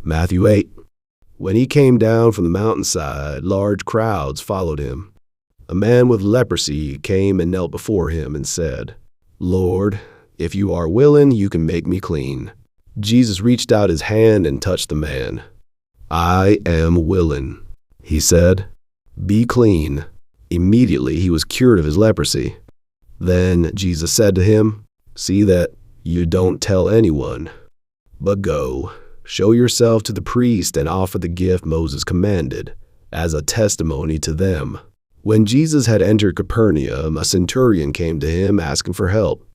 Matthew 8. When he came down from the mountainside, large crowds followed him. A man with leprosy came and knelt before him and said, "Lord, if you are willing, you can make me clean." Jesus reached out his hand and touched the man. "I am willing," he said. "Be clean." Immediately he was cured of his leprosy. Then Jesus said to him, "See that you don't tell anyone, but go, show yourself to the priest and offer the gift Moses commanded, as a testimony to them." When Jesus had entered Capernaum, a centurion came to him asking for help.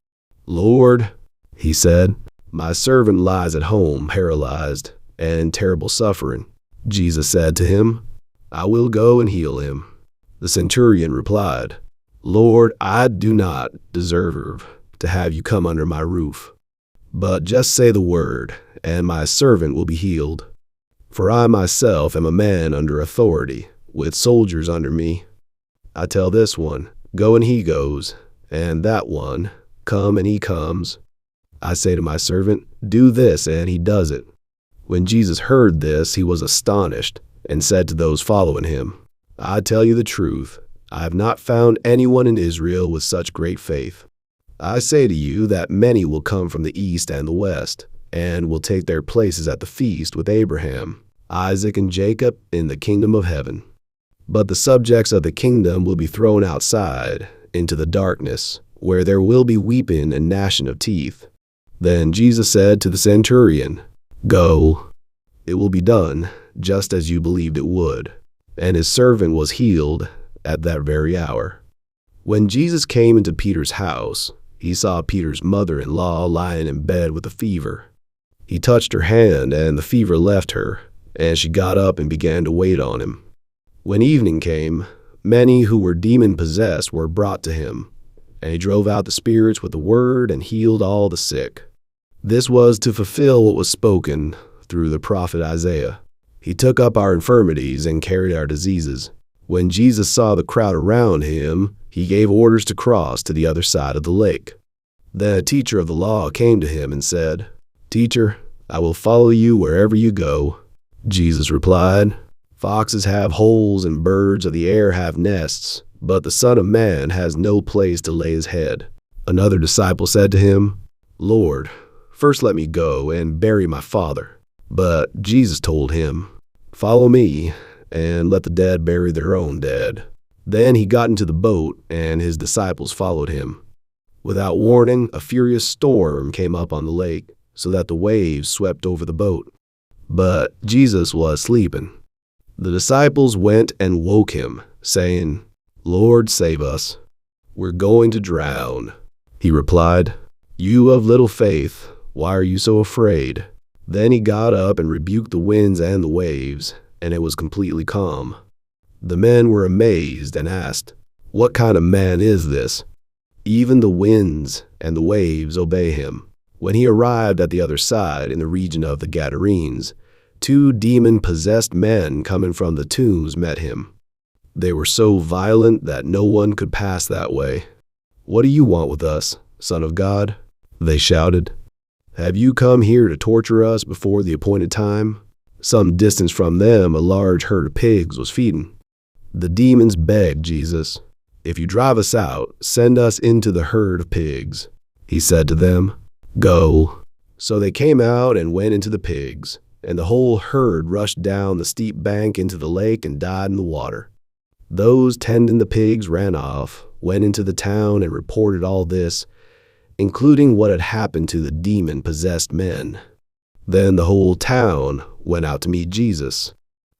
"Lord," he said, "my servant lies at home, paralyzed and terrible suffering." Jesus said to him, "I will go and heal him." The centurion replied, "Lord, I do not deserve to have you come under my roof, but just say the word, and my servant will be healed. For I myself am a man under authority, with soldiers under me. I tell this one, 'Go,' and he goes, and that one, 'Come,' and he comes. I say to my servant, 'Do this,' and he does it." When Jesus heard this, he was astonished, and said to those following him, "I tell you the truth, I have not found anyone in Israel with such great faith. I say to you that many will come from the east and the west, and will take their places at the feast with Abraham, Isaac, and Jacob in the kingdom of heaven. But the subjects of the kingdom will be thrown outside into the darkness, where there will be weeping and gnashing of teeth." Then Jesus said to the centurion, "Go, it will be done just as you believed it would." And his servant was healed at that very hour. When Jesus came into Peter's house, he saw Peter's mother-in-law lying in bed with a fever. He touched her hand, and the fever left her, and she got up and began to wait on him. When evening came, many who were demon-possessed were brought to him, and he drove out the spirits with the word and healed all the sick. This was to fulfill what was spoken through the prophet Isaiah. He took up our infirmities and carried our diseases. When Jesus saw the crowd around him, he gave orders to cross to the other side of the lake. Then a teacher of the law came to him and said, "Teacher, I will follow you wherever you go." Jesus replied, "Foxes have holes and birds of the air have nests, but the Son of Man has no place to lay his head." Another disciple said to him, "Lord, first let me go and bury my father." But Jesus told him, "Follow me, and let the dead bury their own dead." Then he got into the boat, and his disciples followed him. Without warning, a furious storm came up on the lake, so that the waves swept over the boat. But Jesus was sleeping. The disciples went and woke him, saying, "Lord, save us. We're going to drown." He replied, "You of little faith, why are you so afraid?" Then he got up and rebuked the winds and the waves, and it was completely calm. The men were amazed and asked, "What kind of man is this? Even the winds and the waves obey him." When he arrived at the other side, in the region of the Gadarenes, 2 demon-possessed men coming from the tombs met him. They were so violent that no one could pass that way. "What do you want with us, Son of God?" they shouted. "Have you come here to torture us before the appointed time?" Some distance from them, a large herd of pigs was feeding. The demons begged Jesus, "If you drive us out, send us into the herd of pigs." He said to them, "Go." So they came out and went into the pigs, and the whole herd rushed down the steep bank into the lake and died in the water. Those tending the pigs ran off, went into the town, and reported all this, including what had happened to the demon-possessed men. Then the whole town went out to meet Jesus,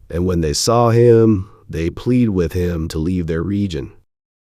and when they saw him, they pleaded with him to leave their region.